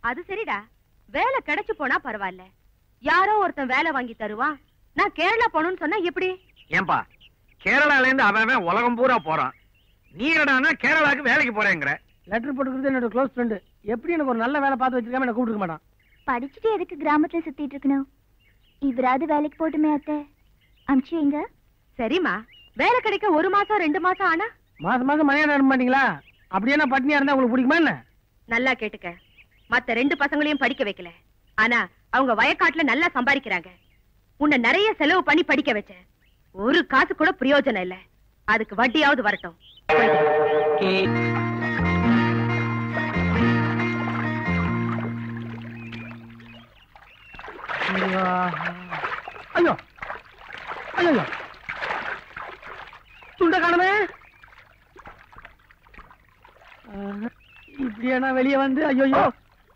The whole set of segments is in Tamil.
அது சரிடா, வேலை கிடைச்சு போனா பரவாயில்ல. யாரோ ஒருத்தன் வேலை வாங்கி தருவான். நான் கேரளா போகணும்னு சொன்னா எப்படி? ஏன்பா, கேரளால இருந்து அவன் உலகம் பூரா போறான். நீ என்னடான்னா கேரளாக்கு வேலைக்கு போறேங்கிற? லெட்டர் போட்டுக்கிறது என்னோட க்ளோஸ் ஃப்ரெண்டு. எப்படி எனக்கு ஒரு நல்ல வேலை பார்த்து வச்சிருக்காம என்ன கூப்பிட்டுக்க மாட்டான். படிச்சுட்டு எதுக்கு கிராமத்துல சுத்திட்டு இருக்கணும்? இவராது வேலைக்கு போட்டுமே அத்தை, அனுப்பிச்சு வைங்க. சரிம்மா, வேலை கிடைக்க 1 மாசம் 2 மாசம் ஆனா மாசம் மாசம் மணியா அனுப்ப மாட்டீங்களா? அப்படியே நான் பட்னியா இருந்தா உங்களுக்கு பிடிக்குமா என்ன? நல்லா கேட்டுக்க, மத்த 2 பசங்களையும் படிக்க வைக்கல, ஆனா அவங்க வயக்காட்டுல நல்லா சம்பாதிக்கிறாங்க. உன்னை நிறைய செலவு பண்ணி படிக்க வச்ச, ஒரு காசு கூட பிரயோஜனம் இல்ல. அதுக்கு வட்டியாவது வரட்டும். ஐயோ ஐயோ, துண்ட காணமே. இப்படியா வெளியே வந்து? ஐயோ,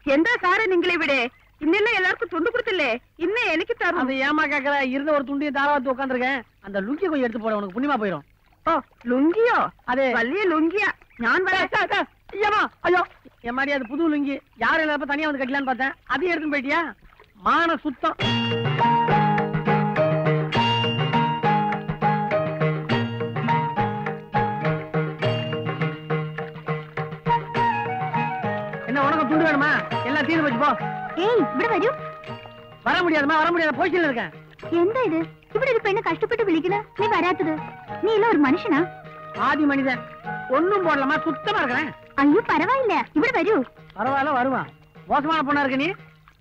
எந்த சார நீங்களே விடு. இன்னும் எல்லாருக்கும் துண்டு கொடுத்துல, இன்னும் எனக்கு தரும். அந்த ஏமா கேக்குற? இருந்த ஒரு துண்டியை தாராவத்து உட்காந்துருக்கேன். அந்த லுங்கிய கொஞ்சம் எடுத்து போட, உனக்கு புண்ணியமா போயிடும். ஓ, லுங்கியோ? அதே வள்ளிய லுங்கியா? நான் ஐயோ என் அது புது லுங்கி. யாரும் இல்லாத தனியா வந்து கட்டலான்னு பார்த்தேன். அதையும் எடுத்துன்னு போயிட்டியா? மான சுத்தம். என்ன உனக்கு துண்டு வேணுமா? எல்லாம் தீர்ந்து போச்சு போ. ஏய், இப்படி வரும். வர முடியாதுமா, வர முடியாத பொசிஷன்ல இருக்கேன். எந்த இது இப்படி இருப்ப? என்ன கஷ்டப்பட்டு விழிக்கணும்? நீ வராதது. நீ எல்லாம் ஒரு மனுஷனா? ஆதி மனிதன். ஒண்ணும் போடலாமா, சுத்தமா இருக்கிறேன். ஐயோ பரவாயில்ல, இப்படி வரும். பரவாயில்ல, வருவான். மோசமான பொண்ணா இருக்க நீ.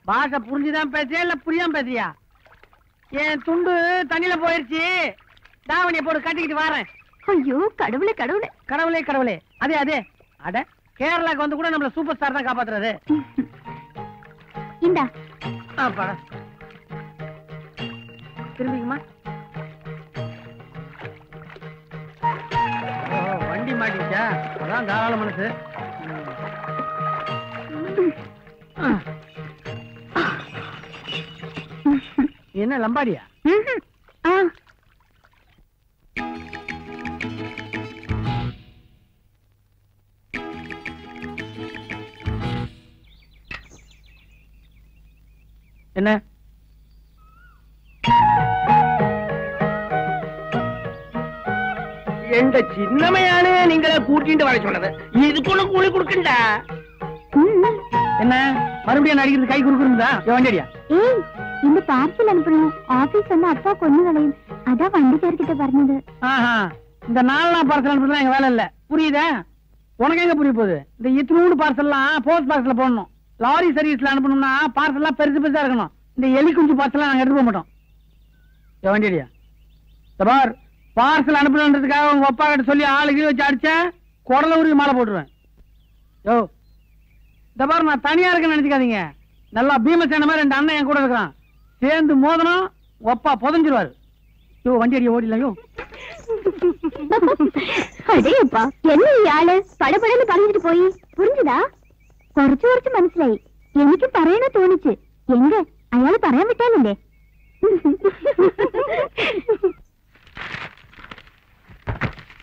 பாஷை புரிஞ்சுதான் பேசியா இல்ல புரியாம பேசியா? என் துண்டு தண்ணியில போயிருச்சு. தாவணியை போட்டு கட்டிக்கிட்டு வரேன். ஐயோ கடவுளே கடவுளே கடவுளே கடவுளே. அதே அதே. அட, கேரளாக்கு வந்து கூட நம்மள சூப்பர் ஸ்டார் தான் காப்பாத்துறது. இந்தா திரும்பிக்குமா? வண்டி மாட்டிச்சா? அதான் தாராள மனசு. என்ன லம்பாடியா? என்ன எந்த சின்னமையானே நீங்களே கூட்டிட்டு வர சொன்னது. இதுக்குள்ள கூலி கொடுக்கண்டா. என்ன மறுபடியும் நடிக்கிறது கை குறுக்குறா? வண்டியா? ஏய், இந்த பார்சல் அனுப்பணும். ஆபீஸ் வந்து அப்பா கொண்டு வளையும். அதான் வண்டி பேர்கிட்ட പറഞ്ഞது. இந்த 4 நாள் பார்சல் அனுப்புறது எங்க வேலை இல்ல, புரியுதா? உனக்கு எங்க புரிய போகுது? இந்த இத்தனூண்டு பார்சல்லாம் போஸ்ட் பாக்ஸ்ல போடணும். லாரி சர்வீஸ்ல அனுப்பணும்னா பார்சல்லாம் பெருசு பெருசா இருக்கணும். இந்த எலி குஞ்சு பார்சல்லாம் நாங்க எடுத்து போக மாட்டோம். வண்டியா? பார், பார்சல் அனுப்பணுன்றதுக்காக உங்க அப்பா கிட்ட சொல்லி ஆளுக்கு வச்சு அடிச்சா குடல உருவி மாலை போட்டுருவேன். யோ, இந்த பாரு, நான் தனியா இருக்கேன்னு நினைச்சுக்காதீங்க. நல்லா பீமசேன மாதிரி 2 அண்ணன் என் கூட இருக்கிறான். சேர்ந்து மோதனம் ஒப்பா புதஞ்சிருவாரு. யோ, வண்டி அடிய ஓடிலாம். யோ அடேப்பா, என்ன ஆளு படபடன்னு பறந்துட்டு போய் புரிஞ்சுதா? കുറച്ച് മനസ്സിലായി. എനിക്ക് പറയണ തോന്നിച്ച്. എങ്ക അയാള് പറയാൻ വിട്ടാലല്ലേ?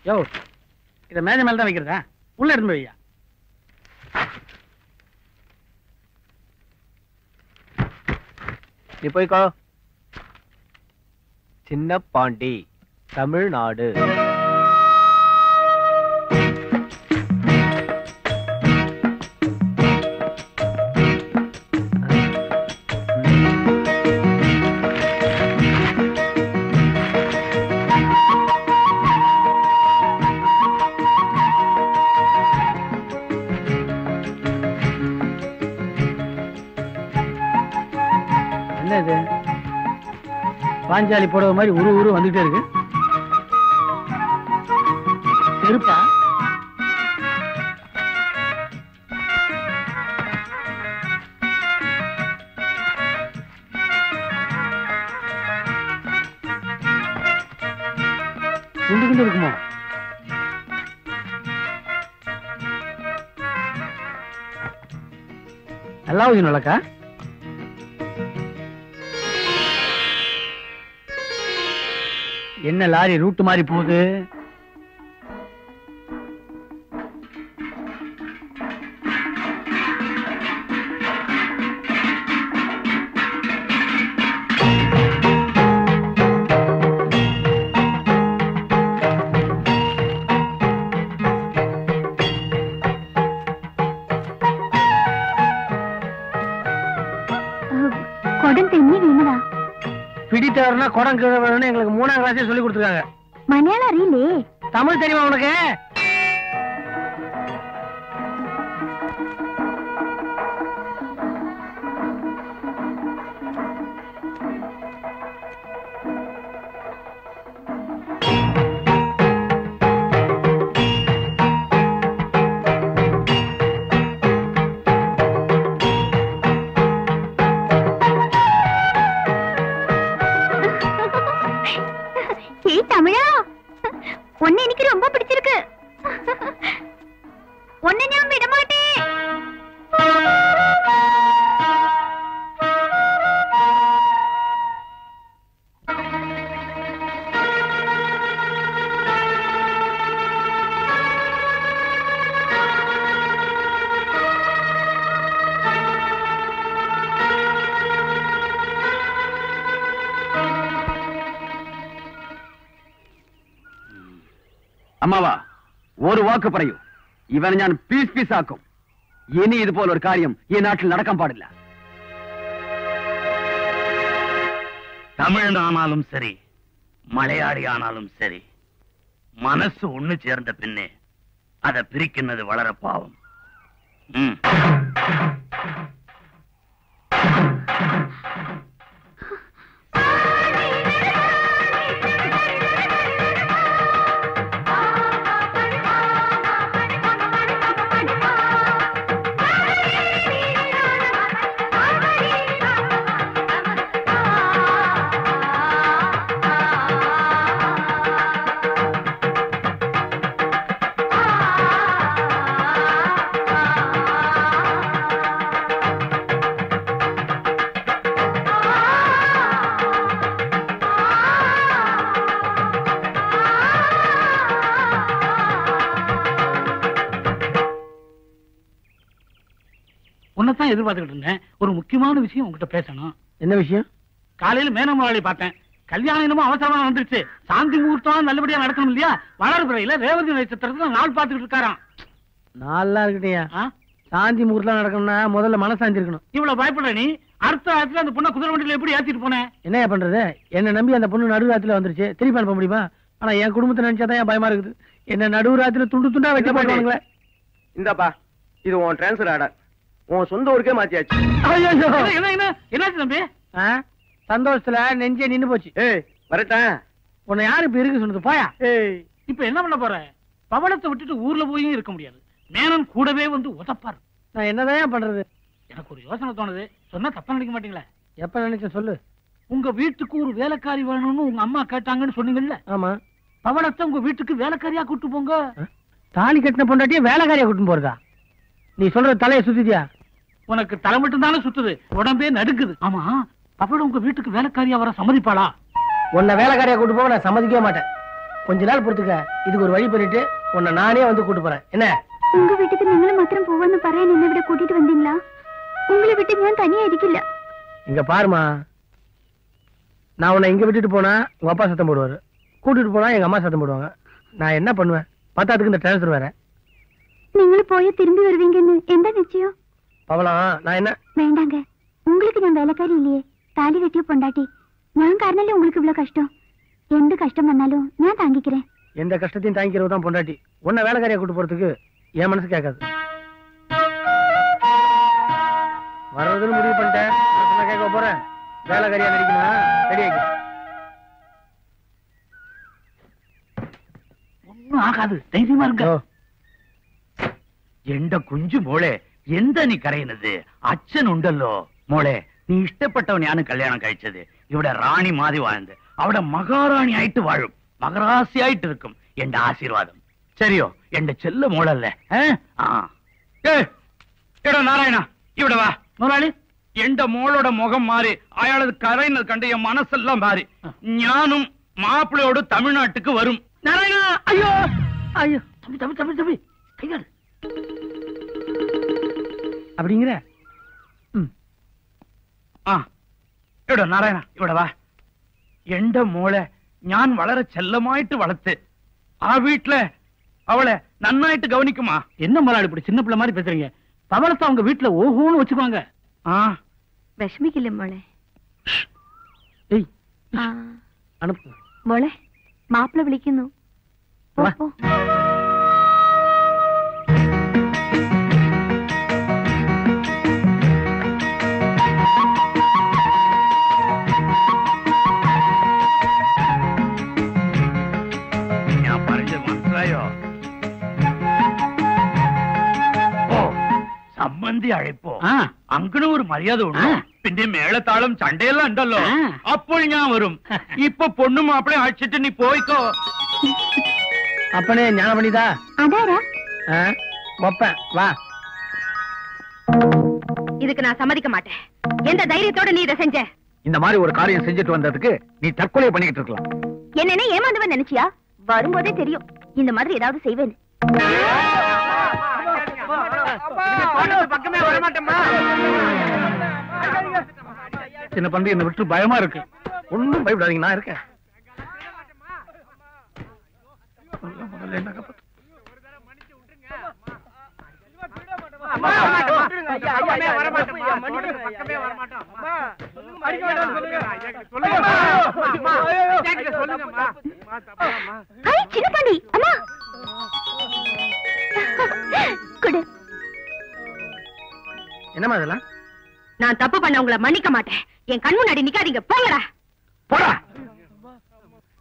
யோ, இத மேஜை மேல தான் வைக்கிறதா? உள்ள இருந்து வையா. நீ போய்க்கோ. சின்ன பாண்டி, தமிழ்நாடு. என்னது பாஞ்சாலி போடுற மாதிரி உரு வந்துட்டே இருக்கு? செருப்பா? குண்டு குண்டு இருக்குமோ? நல்லா ஊதினக்கா? என்ன லாரி ரூட் மாதிரி போகுது? കൊടം തെന്നി വീണതാ. பிடித்தவர்னா குடம் கிழவர்னு எங்களுக்கு 3ஆம் கிளாஸே சொல்லி கொடுத்துருக்காங்க. മലയാളം അറിയില്ലേ? தமிழ் தெரியுமா உனக்கு? தமிழா, உன்னை எனக்கு ரொம்ப பிடிச்சிருக்கு. உன்னை நான் விட மாட்டேன். അമ്മാവാ, ഒരു വാക്ക് പറയൂ. ഇവനെ ഞാൻ പീസ് പീസാക്കും. ഇനി ഇതുപോലൊരു കാര്യം ഈ നാട്ടിൽ നടക്കാൻ പാടില്ല. തമിഴനാണാലും ശരി, മലയാളിയാണാലും ശരി, മനസ്സ് ഒന്നു ചേർന്ന പിന്നെ அதை பிரிക്കുന്നത് വളരെ പാവം. உன்னதான் எதிர்பார்த்துக்கிட்டு இருந்தேன். ஒரு முக்கியமான விஷயம் உங்ககிட்ட பேசணும். என்ன விஷயம்? காலையில மேனமாளி பார்த்தேன். கல்யாணம் என்னமோ அவசரமா வந்துருச்சு. சாந்தி முகூர்த்தம் நல்லபடியா நடக்கணும் இல்லையா? வளர்பிறையில ரேவதி நட்சத்திரத்துல நாள் பார்த்துக்கிட்டு இருக்காராம். நல்லா இருக்கட்டையா. சாந்தி முகூர்த்தம் நடக்கணும்னா முதல்ல மனசாந்தி இருக்கணும். இவ்வளவு பயப்படுற நீ அடுத்த ராத்திரில அந்த பொண்ணை குதிரை வண்டியில எப்படி ஏத்திட்டு போனேன்? என்னையா பண்றது? என்ன நம்பி அந்த பொண்ணு நடு ராத்திரில வந்துருச்சு. திருப்பி அனுப்ப முடியுமா? ஆனா என் குடும்பத்தை நினைச்சாதான் பயமா இருக்குது. என்ன நடு ராத்திரில துண்டு துண்டா வெட்ட போடுவாங்களே. இந்தாப்பா, இது உன் டிரான்ஸ்ஃபர் ஆர்டர். உன் சொந்த ஊருக்கே மாத்தியாச்சு. என்னாச்சு தம்பி? சந்தோஷத்துல நெஞ்சே நின்னு போச்சு. ஏய் வரட்டேன். உன்னை யாரு இப்ப இருக்கு சொன்னது? போயா. இப்ப என்ன பண்ண போற? பவளத்தை விட்டுட்டு ஊர்ல போயும் இருக்க முடியாது. மேனன் கூடவே வந்து உதப்பாரு. நான் என்னதான் பண்றது? எனக்கு ஒரு யோசனை தோணுது. சொன்னா தப்பா நினைக்க மாட்டீங்களா? எப்ப நினைச்ச சொல்லு. உங்க வீட்டுக்கு ஒரு வேலைக்காரி வேணும்னு உங்க அம்மா கேட்டாங்கன்னு சொன்னீங்கல்ல? ஆமா. பவளத்தை உங்க வீட்டுக்கு வேலைக்காரியா கூட்டு போங்க. தாலி கட்டின பொண்டாட்டியே வேலைக்காரியா கூட்டு போறதா? நீ சொல்றது தலையை சுத்திட்டியா? உனக்கு தலை மட்டும் தானே சுத்துது, உடம்பே நடுக்குது. ஆமா, பவளம் உங்க வீட்டுக்கு வேலைக்காரியா வர சம்மதிப்பாளா? உன்னை வேலைக்காரியா கூட்டு போக நான் சம்மதிக்கவே மாட்டேன். கொஞ்ச நாள் பொறுத்துக்க. இதுக்கு ஒரு வழி பண்ணிட்டு உன்னை நானே வந்து கூட்டு போறேன். என்ன? உங்க வீட்டுக்கு நீங்களும் மாத்திரம் போவான்னு പറയാൻ എന്നെ ഇവിടെ കൂട്ടിട്ട് വന്നீங்களா? உங்களை விட்டு ഞാൻ தனியா இருக்கல. இங்க பாருமா, நான் உன்னை இங்க விட்டுட்டு போனா உங்க அப்பா சத்தம் போடுவாரு, கூட்டிட்டு போனா எங்க அம்மா சத்தம் போடுவாங்க. நான் என்ன பண்ணுவேன்? பத்தாதுக்கு இந்த டிரான்ஸ்ஃபர் வேற. നിങ്ങൾ പോയി திரும்பி வருவீங்கன்னு എന്താ நிச்சயம்? பவளம், நான் என்ன? வேண்டாங்க, உங்களுக்கு ഞാൻ വേലക്കാരി இல்லையே, தாலி கட்டிய பொண்டாட்டி. ഞാൻ കാരണല്ലേ உங்களுக்கு இவ்வளவு கஷ்டம். எந்த கஷ்டம் வந்தாலும் நான் தாங்கிக்கிறேன். எந்த கஷ்டத்தையும் தாங்கிக்கிறது தான் பொண்டாட்டி. உன்னை வேலைக்காரியா கூட்டு போறதுக்கு என் மனசு கேட்காது. வர்றதுன்னு முடிவு பண்ணிட்டேன். கேட்க போறேன். வேலைக்காரியா நடிக்கணும். ரெடியாக்கி. ஒன்னும் ஆகாது, தைரியமா இருங்க. എന്റെ കുഞ്ചു മോളെ, എന്താ നീ കരയുന്നത്? അച്ഛനുണ്ടല്ലോ. മോളെ, നീ ഇഷ്ടപ്പെട്ടവനെയാണ് കല്യാണം കഴിച്ചത്. ഇവിടെ റാണി മാതി വാഴുന്നത്. അവിടെ മഹാറാണി ആയിട്ട് വാഴും, മകരാസിയായിട്ട് ഇരിക്കും. എന്റെ ആശീർവാദം ശരിയോ? എന്റെ ചെല്ല മോളല്ലേ? എടോ നാരായണ, ഇവിടെ വാ. മുതലാളി, എന്റെ മോളുടെ മുഖം മാറി അയാളത് കരയുന്നത് കണ്ട് എൻ മനസ്സെല്ലാം മാറി. ഞാനും മാപ്പിളയോട് തമിഴ്നാട്ടിക്ക് വരും. நாராயணா, ஐயோ ஐயோ, தம்பி தம்பி தம்பி தம்பி கையாடு அப்படிங்கிற. എടോ നാരായണ, ഇവിടെ വാ. എന്റെ മോളെ ഞാൻ വളരെ ചെല്ലമായിട്ട് വളർത്ത്. ആ വീട്ടിലെ அவளை நன்னாயிட்டு கவனிக்குமா? என்ன மலாடி இப்படி சின்ன பிள்ளை மாதிரி பேசுறீங்க? பவளத்தை அவங்க வீட்டுல ஓஹோன்னு வச்சுக்குவாங்க. விஷமிக்கல மோளே. அனுப்பு. മോളെ മാപ്പിള വിളിക്കുന്നു പോ, വാ. പോ. ഞാൻ പറഞ്ഞത് മനസ്സിലായോ? ഓ, സമ്മന്തി അழைപ്പോ അങ്ങനെ ഒരു മര്യാദ ഉണ്ടോ? പിന്നെ മേളത്താളം ചണ്ടയെല്ലാം ഉണ്ടല്ലോ. അപ്പോൾ ഞാൻ വരും. ഇപ്പൊ പൊണ്ണും മാപ്പിളെ അഴിച്ചിട്ട് നീ പോയിക്കോ. அப்பனே ஞானம் பண்ணிதா? അതാരാ? ஒப்பேன் வா. இதுக்கு நான் சம்மதிக்க மாட்டேன். எந்த தைரியத்தோட நீ இதை செஞ்ச? இந்த மாதிரி ஒரு காரியம் செஞ்சுட்டு வந்ததுக்கு நீ தற்கொலை பண்ணிக்கிட்டு இருக்கலாம். என்னன்னு ஏமாந்தவன் நினைச்சியா? வரும்போதே தெரியும் இந்த மாதிரி ஏதாவது செய்வேன். பக்கமே வரமாட்டேம்மா. சின்ன பண்பு என்ன விட்டு பயமா இருக்கு. ஒண்ணும் பயப்படாதீங்க, நான் இருக்கேன். சின்னப்பாண்டி அம்மா குடு. என்னமா இதெல்லாம்? நான் தப்பு பண்ண உங்களை மன்னிக்க மாட்டேன். என் கண் முன்னாடி நிக்காதீங்க, போங்கடா. போடா.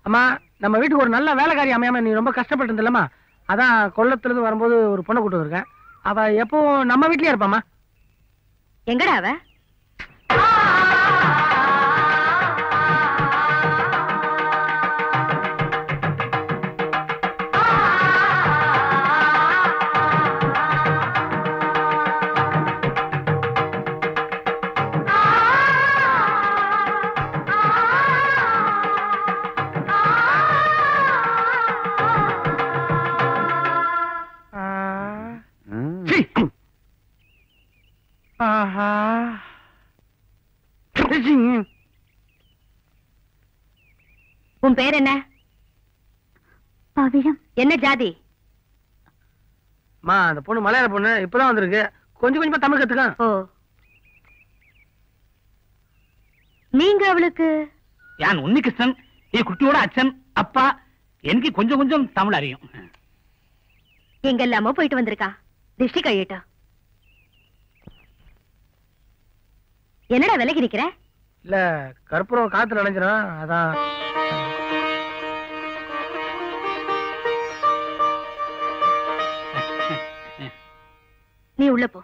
அம்மா, நம்ம வீட்டுக்கு ஒரு நல்ல வேலைக்காரி அமையாம நீ ரொம்ப கஷ்டப்பட்டு இருந்தல்லம்மா, அதான் கொல்லத்துல இருந்து வரும்போது ஒரு பொண்ணை கூட்டு வந்திருக்கேன். அவ எப்போ நம்ம வீட்லயே இருப்பாமா. எங்கடா அவ? உன் பேர் என்ன? பவிழம். என்ன ஜாதி? அம்மா, அந்த பொண்ணு மலையாள பொண்ணு இப்பதான் வந்திருக்கு. கொஞ்சம் கொஞ்சமா தமிழ் கத்துக்க. ஓ, நீங்க அவளுக்கு? ഞാൻ ഉണ്ണികൃഷ്ണൻ, ഈ കുട്ടിയോட അച്ഛൻ, அப்பா. എനിക്ക് கொஞ்சம் கொஞ்சம் தமிழ் அறியும். எங்கெல்லாமோ போயிட்டு வந்திருக்கா. திருஷ்டி கழியட்டும். என்னடா விலகி நிக்கிற? இல்ல, கற்பூரம் காத்துல அணைஞ்சிடும், அதான். நீ உள்ள போ.